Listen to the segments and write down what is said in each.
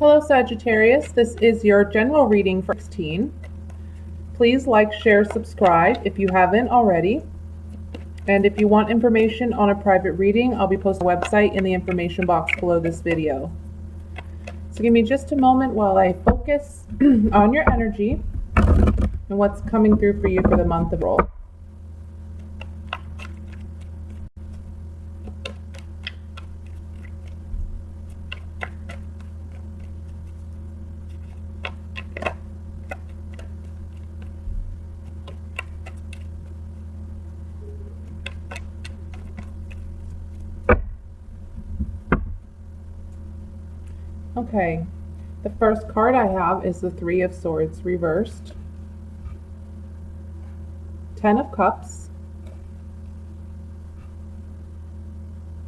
Hello Sagittarius, this is your general reading for 16. Please like, share, subscribe if you haven't already. And if you want information on a private reading, I'll be posting a website in the information box below this video. So give me just a moment while I focus on your energy and what's coming through for you for the month of April. Okay, the first card I have is the Three of Swords reversed, Ten of Cups,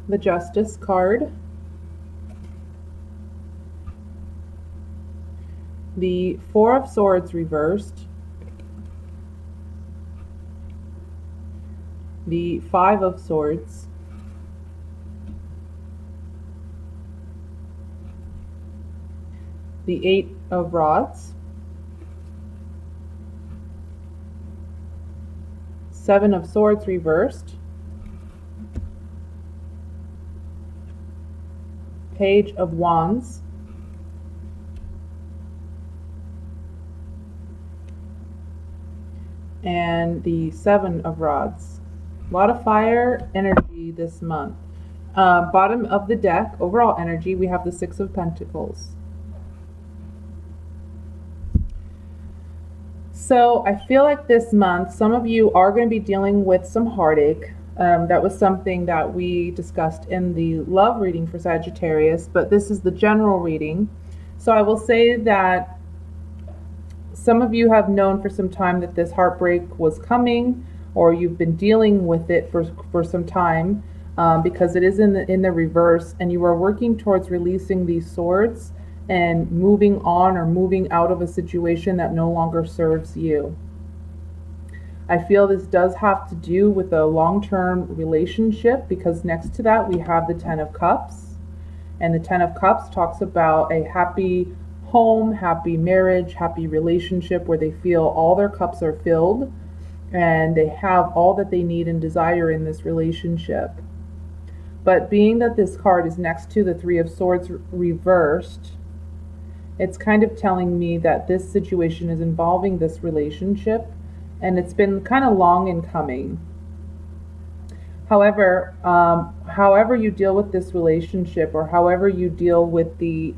the Justice card, the Four of Swords reversed, the Five of Swords, the Eight of Rods, Seven of Swords reversed, Page of Wands, and the Seven of Rods. A lot of fire energy this month. Bottom of the deck, overall energy, we have the Six of Pentacles. So I feel like this month, some of you are going to be dealing with some heartache. That was something that we discussed in the love reading for Sagittarius, but this is the general reading. So I will say that some of you have known for some time that this heartbreak was coming, or you've been dealing with it for some time, because it is in the reverse, and you are working towards releasing these swords and moving on or moving out of a situation that no longer serves you. I feel this does have to do with a long-term relationship, because next to that we have the Ten of Cups, and the Ten of Cups talks about a happy home, happy marriage, happy relationship where they feel all their cups are filled and they have all that they need and desire in this relationship. But being that this card is next to the Three of Swords reversed, it's kind of telling me that this situation is involving this relationship, and it's been kind of long in coming. However, however you deal with this relationship, or however you deal with the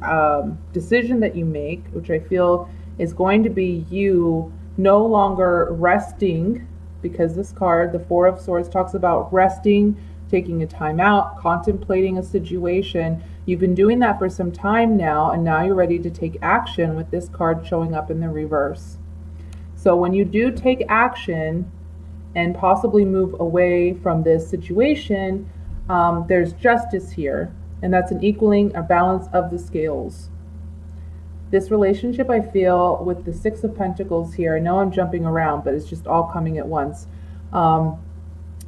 decision that you make, which I feel is going to be you no longer resting, because this card, the Four of Swords, talks about resting, taking a time out, contemplating a situation. You've been doing that for some time now, and now you're ready to take action with this card showing up in the reverse. So when you do take action and possibly move away from this situation, there's justice here, and that's an equaling, a balance of the scales. This relationship, I feel, with the Six of Pentacles here, I know I'm jumping around, but it's just all coming at once.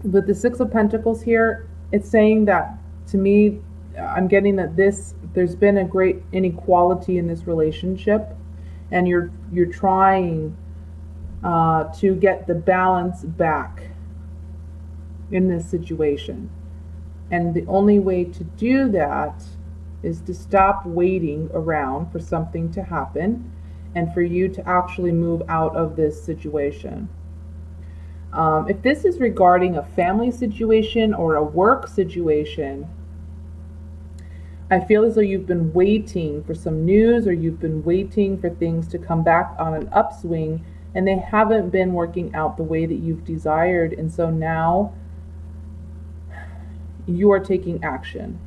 With the Six of Pentacles here, it's saying that, to me, I'm getting that there's been a great inequality in this relationship, and you're trying to get the balance back in this situation. And the only way to do that is to stop waiting around for something to happen and for you to actually move out of this situation. If this is regarding a family situation or a work situation, I feel as though you've been waiting for some news, or you've been waiting for things to come back on an upswing, and they haven't been working out the way that you've desired. And so now you are taking action,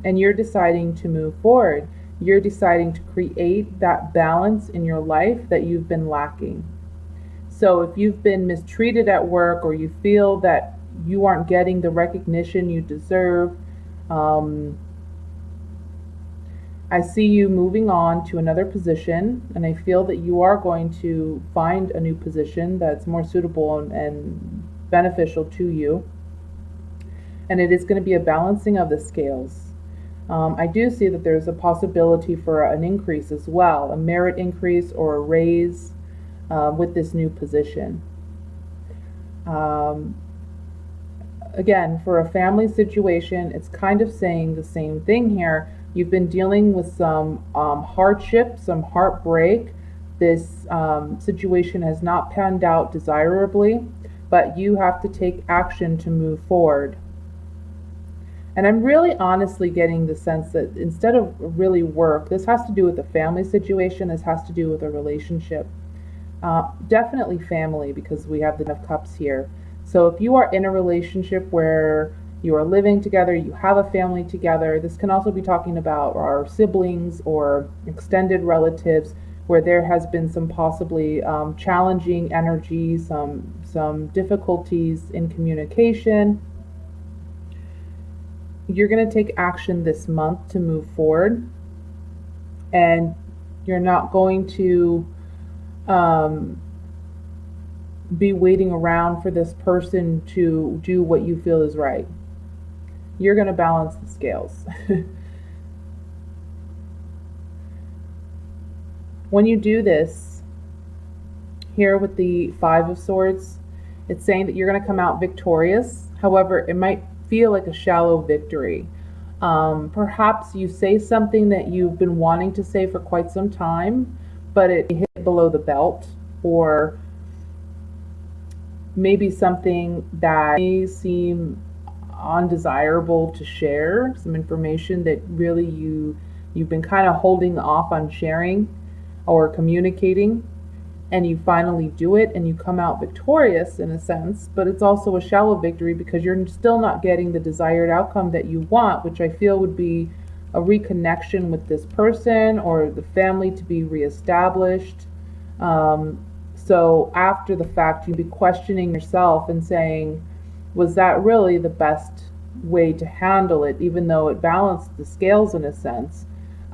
and you're deciding to move forward. You're deciding to create that balance in your life that you've been lacking. So if you've been mistreated at work, or you feel that you aren't getting the recognition you deserve, I see you moving on to another position, and I feel that you are going to find a new position that's more suitable and beneficial to you. And it is going to be a balancing of the scales. I do see that there's a possibility for an increase as well, a merit increase or a raise with this new position. Again, for a family situation, it's kind of saying the same thing here. You've been dealing with some hardship, some heartbreak. This situation has not panned out desirably, but you have to take action to move forward. And I'm really honestly getting the sense that instead of really work, this has to do with a family situation, this has to do with a relationship. Definitely family, because we have the Ten of Cups here. So if you are in a relationship where you are living together, you have a family together, this can also be talking about our siblings or extended relatives where there has been some possibly challenging energy, some difficulties in communication. You're going to take action this month to move forward, and you're not going to be waiting around for this person to do what you feel is right. You're going to balance the scales. When you do this, here with the Five of Swords, it's saying that you're going to come out victorious. However, it might feel like a shallow victory. Perhaps you say something that you've been wanting to say for quite some time, but it hit below the belt, or maybe something that may seem undesirable to share, some information that really you've been kind of holding off on sharing or communicating, and you finally do it and you come out victorious in a sense, but it's also a shallow victory because you're still not getting the desired outcome that you want, which I feel would be a reconnection with this person or the family to be reestablished. So after the fact, you'd be questioning yourself and saying, was that really the best way to handle it, even though it balanced the scales in a sense?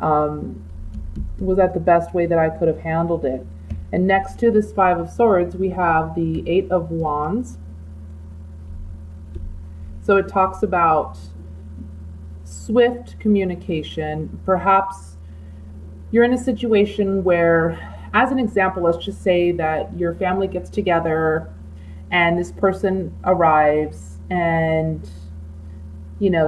Was that the best way that I could have handled it? And next to this Five of Swords, we have the Eight of Wands. So it talks about swift communication. Perhaps you're in a situation where, as an example, let's just say that your family gets together and this person arrives and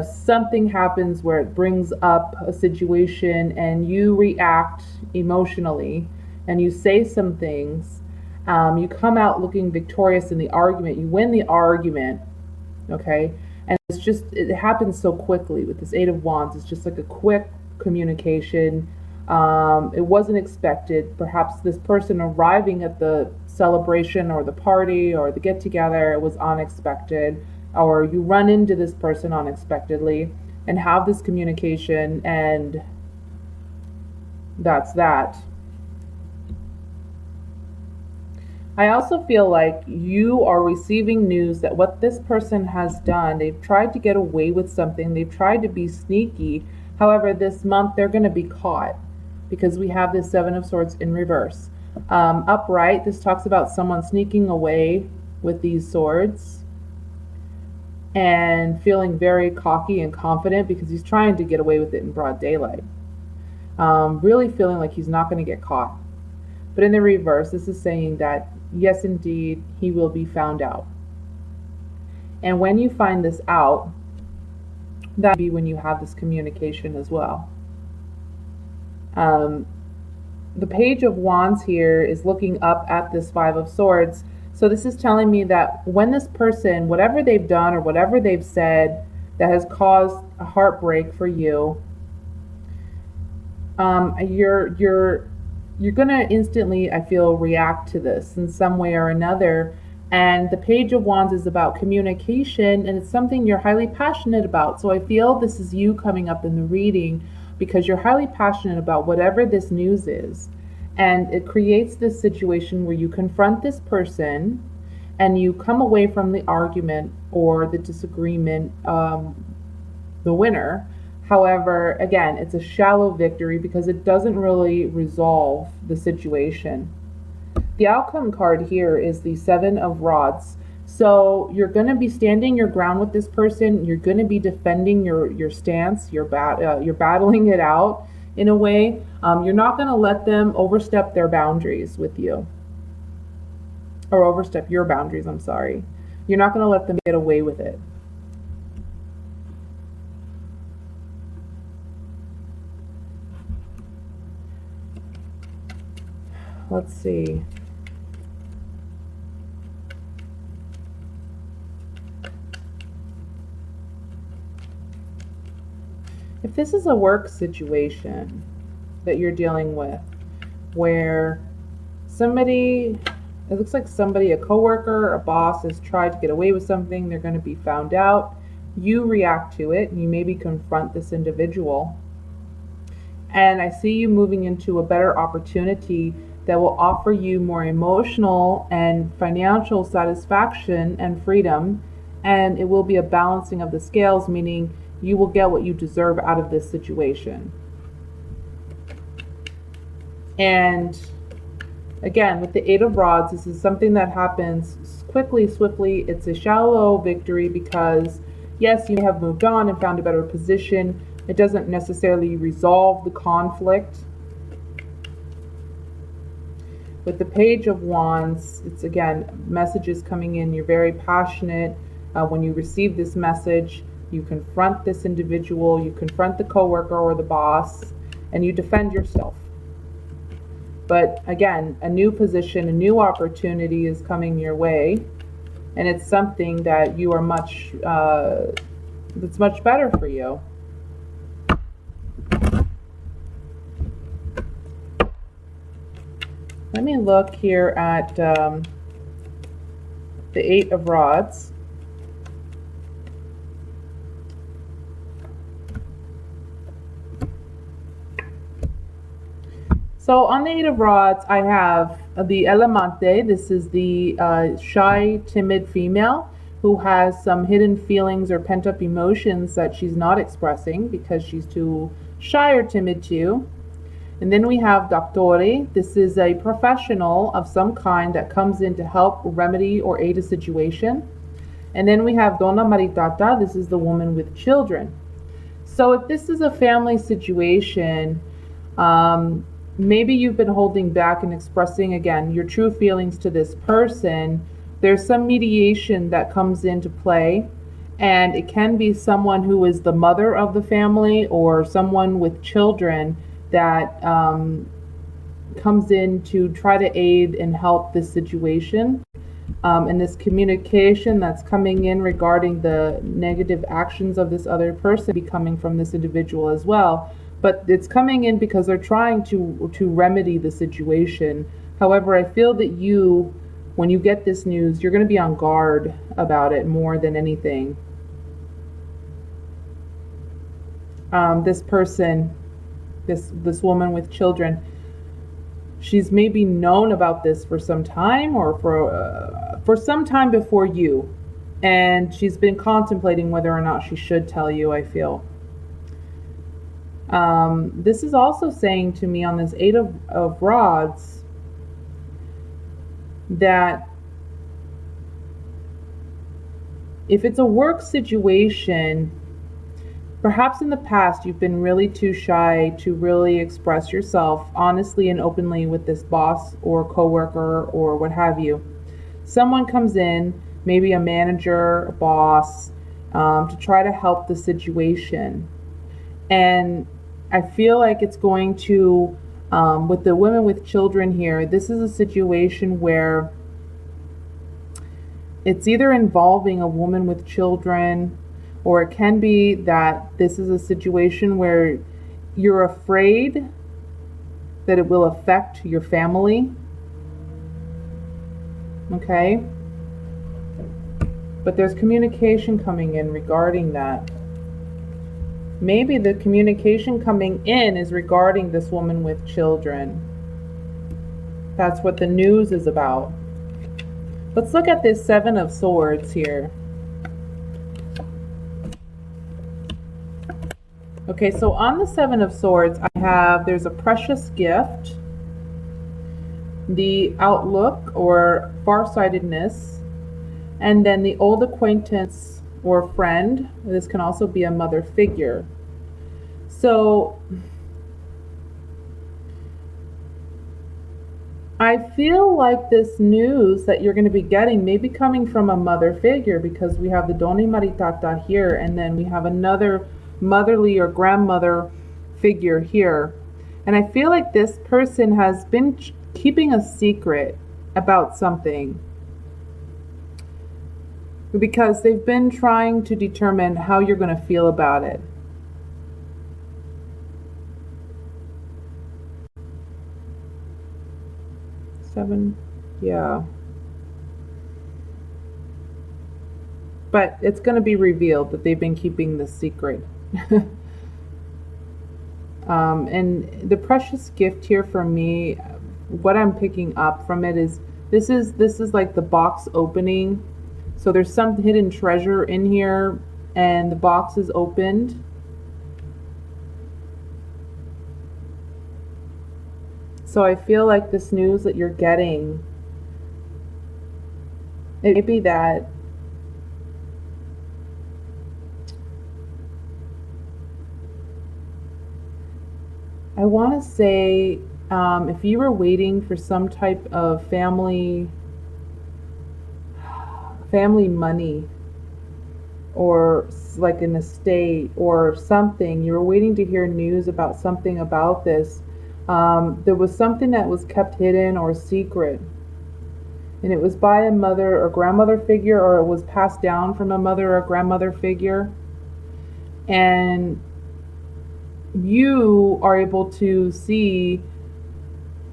something happens where it brings up a situation and you react emotionally and you say some things. You come out looking victorious in the argument. You win the argument, okay? And it happens so quickly with this Eight of Wands. It's just like a quick communication. It wasn't expected. Perhaps this person arriving at the celebration or the party or the get-together was unexpected, or you run into this person unexpectedly and have this communication, and that's that. I also feel like you are receiving news that what this person has done, they've tried to get away with something, they've tried to be sneaky. However, this month they're going to be caught because we have this Seven of Swords in reverse. Upright, this talks about someone sneaking away with these swords and feeling very cocky and confident because he's trying to get away with it in broad daylight. Really feeling like he's not going to get caught. But in the reverse, this is saying that, yes, indeed, he will be found out. And when you find this out, that will be when you have this communication as well. The Page of Wands here is looking up at this Five of Swords. So this is telling me that when this person, whatever they've done or whatever they've said that has caused a heartbreak for you, you're gonna instantly, I feel, react to this in some way or another. And the Page of Wands is about communication, and it's something you're highly passionate about. So I feel this is you coming up in the reading because you're highly passionate about whatever this news is. And it creates this situation where you confront this person and you come away from the argument or the disagreement the winner. However, again, it's a shallow victory because it doesn't really resolve the situation. The outcome card here is the Seven of Rods. So you're going to be standing your ground with this person. You're going to be defending your stance. You're battling it out in a way. You're not going to let them overstep their boundaries with you, or overstep your boundaries. I'm sorry. You're not going to let them get away with it. Let's see. If this is a work situation that you're dealing with, where somebody, it looks like somebody, a coworker, a boss, has tried to get away with something, they're going to be found out, you react to it, and you maybe confront this individual. And I see you moving into a better opportunity that will offer you more emotional and financial satisfaction and freedom, and it will be a balancing of the scales, meaning you will get what you deserve out of this situation. And again, with the Eight of Rods, this is something that happens quickly, swiftly. It's a shallow victory because, yes, you may have moved on and found a better position. It doesn't necessarily resolve the conflict. With the Page of Wands, it's again, messages coming in. You're very passionate. When you receive this message, you confront this individual, you confront the coworker or the boss, and you defend yourself. But again, a new position, a new opportunity is coming your way, and it's something that you are that's much better for you. Let me look here at the Eight of Rods. So on the Eight of Rods, I have the Elamante. This is the shy, timid female who has some hidden feelings or pent-up emotions that she's not expressing because she's too shy or timid to. And then we have Doctore. This is a professional of some kind that comes in to help remedy or aid a situation. And then we have Donna Maritata. This is the woman with children. So if this is a family situation, maybe you've been holding back and expressing, again, your true feelings to this person. There's some mediation that comes into play, and it can be someone who is the mother of the family or someone with children that comes in to try to aid and help this situation. And this communication that's coming in regarding the negative actions of this other person be coming from this individual as well. But it's coming in because they're trying to remedy the situation. However, I feel that you, when you get this news, you're going to be on guard about it more than anything. This person, this woman with children, she's maybe known about this for some time, or for some time before you, and she's been contemplating whether or not she should tell you, I feel. This is also saying to me on this Eight of Rods that if it's a work situation, perhaps in the past you've been really too shy to really express yourself honestly and openly with this boss or coworker or what have you. Someone comes in, maybe a manager, a boss, to try to help the situation. And I feel like it's going to, with the women with children here, this is a situation where it's either involving a woman with children, or it can be that this is a situation where you're afraid that it will affect your family. Okay? But there's communication coming in regarding that. Maybe the communication coming in is regarding this woman with children. That's what the news is about. Let's look at this Seven of Swords here. Okay, so on the Seven of Swords, there's a precious gift, the outlook or farsightedness, And then the old acquaintance or friend, this can also be a mother figure. So I feel like this news that you're going to be getting may be coming from a mother figure, because we have the Doni Maritata here, and then we have another motherly or grandmother figure here. And I feel like this person has been keeping a secret about something, because they've been trying to determine how you're going to feel about it. Seven, yeah. But it's going to be revealed that they've been keeping this secret. And the precious gift here for me, what I'm picking up from it is this is like the box opening. So there's some hidden treasure in here, and the box is opened. So I feel like this news that you're getting, it may be that I want to say, if you were waiting for some type of family money, or like an estate or something, you were waiting to hear news about something about this. There was something that was kept hidden or secret, and it was by a mother or grandmother figure, or it was passed down from a mother or grandmother figure, and you are able to see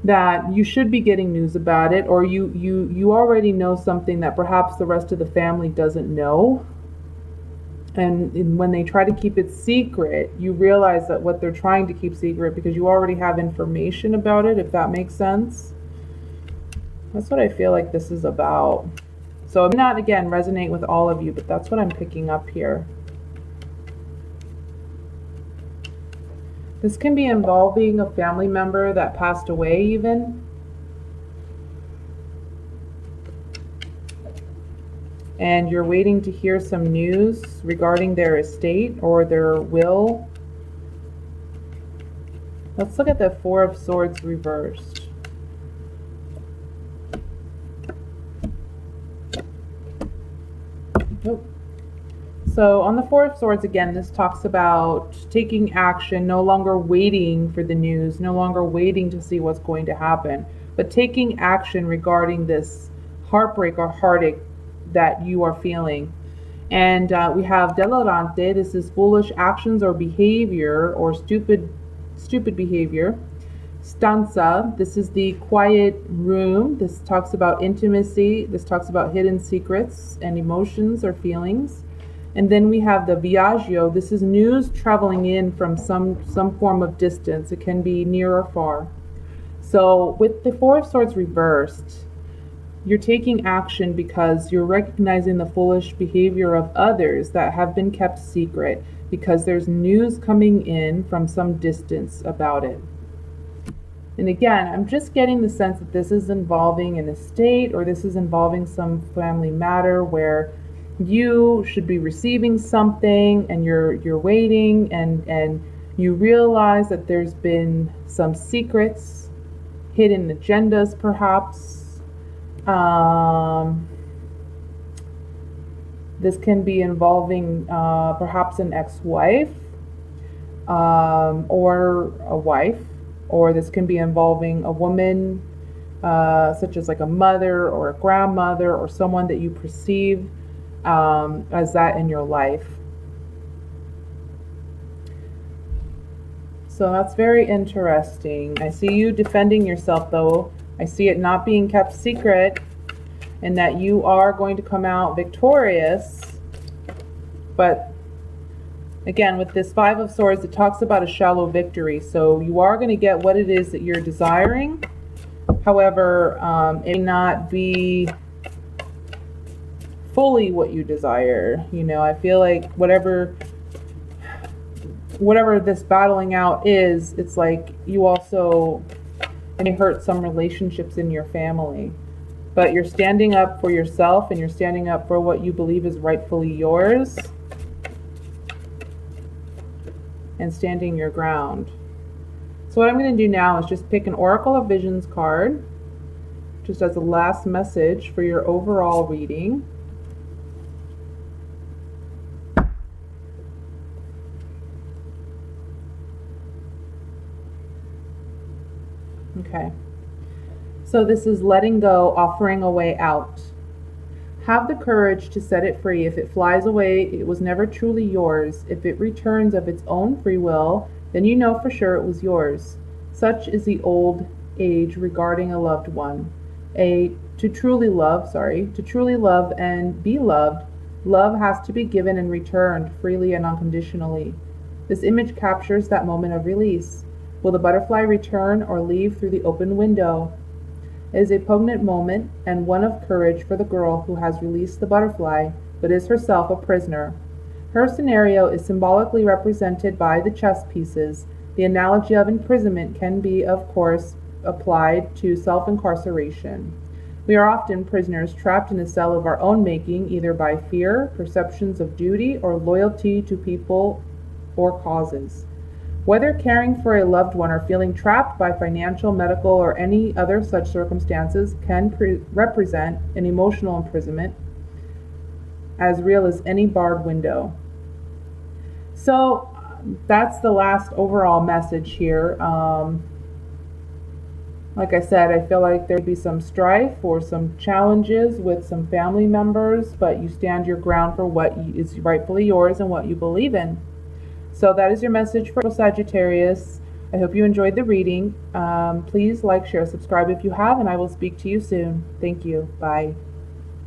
that you should be getting news about it, or you already know something that perhaps the rest of the family doesn't know. And when they try to keep it secret, you realize that what they're trying to keep secret, because you already have information about it, if that makes sense. That's what I feel like this is about. So it may not, again, resonate with all of you, but that's what I'm picking up here. This can be involving a family member that passed away even. And you're waiting to hear some news regarding their estate or their will. Let's look at the Four of Swords reversed. Nope. So on the Four of Swords, again, this talks about taking action, no longer waiting for the news, no longer waiting to see what's going to happen, but taking action regarding this heartbreak or heartache that you are feeling. And we have delirante. This is foolish actions or behavior, or stupid behavior. Stanza, this is the quiet room. This talks about intimacy. This talks about hidden secrets and emotions or feelings. And then we have the viaggio. This is news traveling in from some form of distance. It can be near or far. So with the Four of Swords reversed, you're taking action because you're recognizing the foolish behavior of others that have been kept secret, because there's news coming in from some distance about it. And again, I'm just getting the sense that this is involving an estate, or this is involving some family matter where you should be receiving something and you're waiting, and you realize that there's been some secrets, hidden agendas perhaps. This can be involving perhaps an ex-wife or a wife, or this can be involving a woman such as like a mother or a grandmother, or someone that you perceive as that in your life. So that's very interesting. I see you defending yourself though. I see it not being kept secret, and that you are going to come out victorious. But again, with this Five of Swords, it talks about a shallow victory. So you are going to get what it is that you're desiring. However, it may not be fully what you desire. You know, I feel like whatever this battling out is, it's like you also, it may hurt some relationships in your family. but you're standing up for yourself and you're standing up for what you believe is rightfully yours and standing your ground. So what I'm going to do now is just pick an Oracle of Visions card, just as a last message for your overall reading. Okay. So this is letting go, offering a way out. Have the courage to set it free. If it flies away, it was never truly yours. If it returns of its own free will, then you know for sure it was yours. Such is the old age regarding a loved one. To truly love and be loved, love has to be given and returned freely and unconditionally. This image captures that moment of release. Will the butterfly return or leave through the open window? It is a poignant moment and one of courage for the girl who has released the butterfly, but is herself a prisoner. Her scenario is symbolically represented by the chess pieces. The analogy of imprisonment can be, of course, applied to self-incarceration. We are often prisoners trapped in a cell of our own making, either by fear, perceptions of duty, or loyalty to people or causes. Whether caring for a loved one or feeling trapped by financial, medical, or any other such circumstances can represent an emotional imprisonment as real as any barred window. So that's the last overall message here. Like I said, I feel like there'd be some strife or some challenges with some family members, but you stand your ground for what is rightfully yours and what you believe in. So that is your message for Sagittarius. I hope you enjoyed the reading. Please like, share, subscribe if you have, and I will speak to you soon. Thank you. Bye.